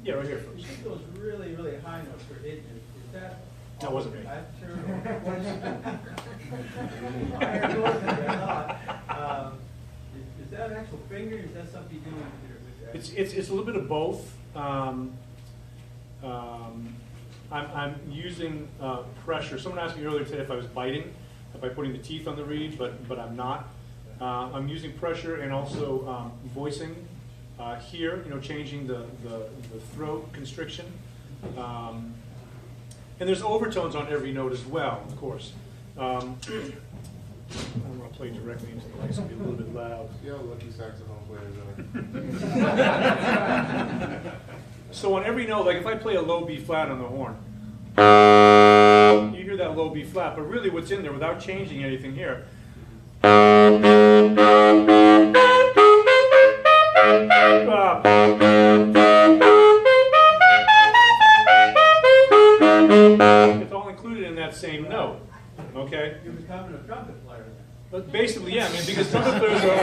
Yeah, right here You first. think those really, really high notes are hidden. Is that? That wasn't me. Higher notes than I thought. Is that an actual finger? Or is that something you do with that? It's a little bit of both. I'm using pressure. Someone asked me earlier today if I was biting, by putting the teeth on the reed, but I'm not. I'm using pressure and also voicing here, changing the throat constriction. And there's overtones on every note as well, of course. I don't want to play directly into the mic, so it'll be a little bit loud. Yeah, lucky saxophone players are. So on every note, like if I play a low B flat on the horn, you hear that low B flat, but really what's in there without changing anything here. It's all included in that same note, okay? You're becoming a trumpet player then. But basically, yeah, I mean, because trumpet players are...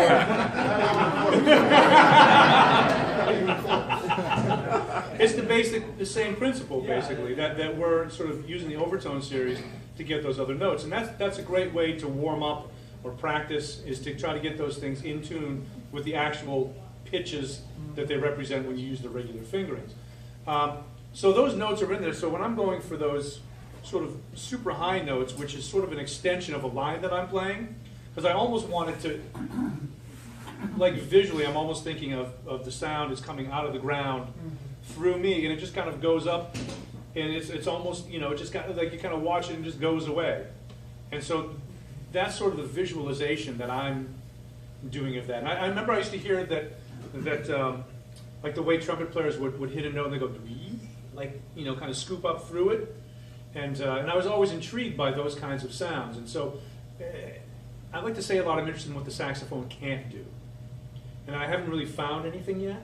It's the same principle, basically, that we're sort of using the overtone series to get those other notes. And that's a great way to warm up or practice, is to try to get those things in tune with the actual pitches that they represent when you use the regular fingerings. So those notes are in there. So when I'm going for those sort of super high notes, which is sort of an extension of a line that I'm playing, because I almost wanted to, like visually, I'm almost thinking of the sound is coming out of the ground through me, and it just kind of goes up, and it's almost, it just kind of like you kind of watch it and it just goes away. And so that's sort of the visualization that I'm doing of that. And I remember I used to hear that like the way trumpet players would hit a note and they go, like, kind of scoop up through it. And I was always intrigued by those kinds of sounds. And so I'd like to say a lot I'm interested in what the saxophone can't do. And I haven't really found anything yet.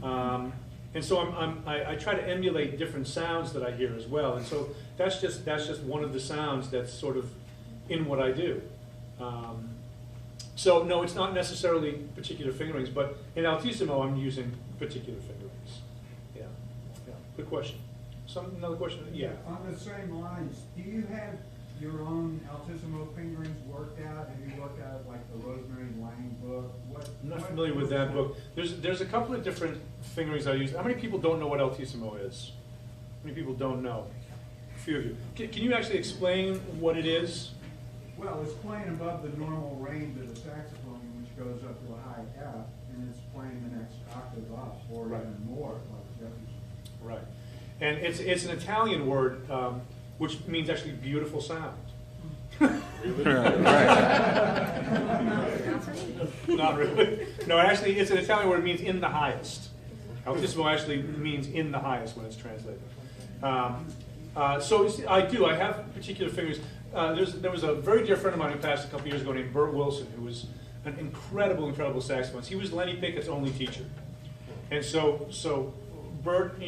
And so I try to emulate different sounds that I hear as well. And so that's just one of the sounds that's sort of in what I do. So no, it's not necessarily particular fingerings, but in Altissimo I'm using particular fingerings. Yeah. Good question. Another question? Yeah. On the same lines, do you have your own Altissimo fingerings worked out? Have you worked out like the Rosemary Lang book? I'm not familiar with that book. There's a couple of different fingerings I use. How many people don't know what Altissimo is? How many people don't know? A few of you. Can you actually explain what it is? Well, it's playing above the normal range of the saxophone, which goes up to a high F, and it's playing the next octave up, or even more, like Jefferson. Right. And it's an Italian word, which means actually beautiful sound. Not really. No, actually, it's an Italian word. It means in the highest. Altissimo actually means in the highest when it's translated. So I have particular fingers. There was a very dear friend of mine who passed a couple years ago named Bert Wilson, who was an incredible saxophonist. He was Lenny Pickett's only teacher. And so Bert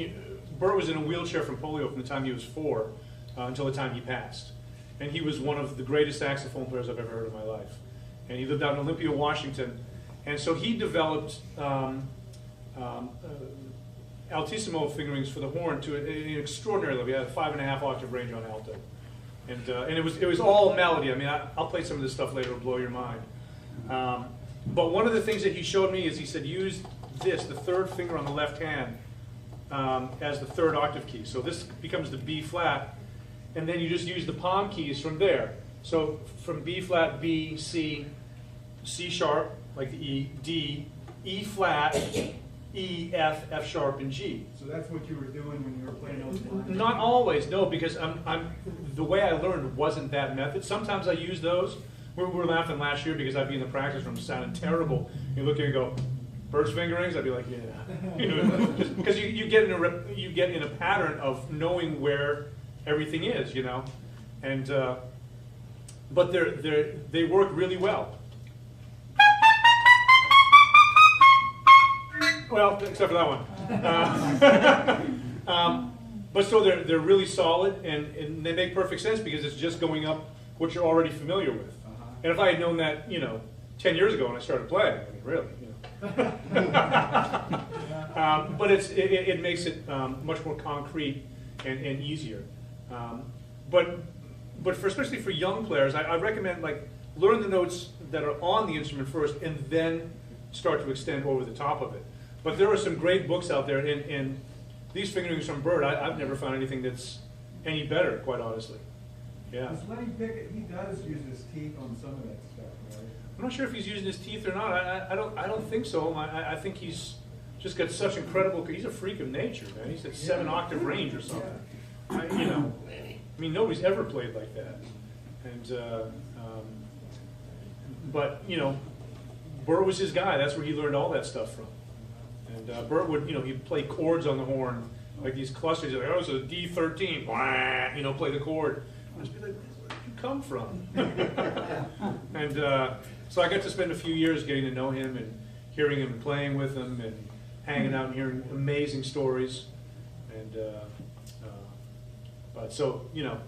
was in a wheelchair from polio from the time he was 4 until the time he passed. And he was one of the greatest saxophone players I've ever heard in my life. And he lived out in Olympia, Washington. And so he developed Altissimo fingerings for the horn to an extraordinary level. He had a 5.5 octave range on alto. And it was all melody. I mean, I'll play some of this stuff later, it'll blow your mind. But one of the things that he showed me is he said, use this, the third finger on the left hand, as the third octave key. So this becomes the B flat, and then you just use the palm keys from there. So from B flat, B, C, C sharp, like the E, D, E flat, E, F, F sharp, and G. So that's what you were doing when you were playing those lines? Not always, no, because the way I learned wasn't that method. Sometimes I use those. We were laughing last year because I'd be in the practice room sounding terrible. You look here and go, Bert's fingerings? I'd be like, yeah. Because you get in a pattern of knowing where everything is, and but they work really well. Well, except for that one. But so they're really solid, and they make perfect sense because it's just going up what you're already familiar with. And if I had known that, 10 years ago when I started playing, I mean, really, But it makes it much more concrete and easier. But for especially for young players, I recommend like learn the notes that are on the instrument first, and then start to extend over the top of it. But there are some great books out there, and these fingerings from Bert, I've never found anything that's any better, quite honestly. Yeah. Because Lenny Pickett, he does use his teeth on some of that stuff, right? I'm not sure if he's using his teeth or not. I don't think so. I think he's just got such incredible. He's a freak of nature, man. He's at 7-octave range or something. You know, I mean, nobody's ever played like that. And but you know, Bert was his guy. That's where he learned all that stuff from. And Bert would, you know, he'd play chords on the horn, like these clusters. He's like, oh, it's a D13. Wah, you know, play the chord. I'd just be like, where did you come from? And so I got to spend a few years getting to know him and hearing him and playing with him and hanging out and hearing amazing stories. And but so, you know,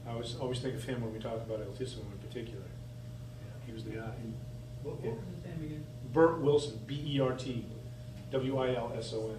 I always think of him when we talk about Altissimo in particular. Yeah, he was the guy. What was his name again? Bert Wilson, B-E-R-T, W-I-L-S-O-N.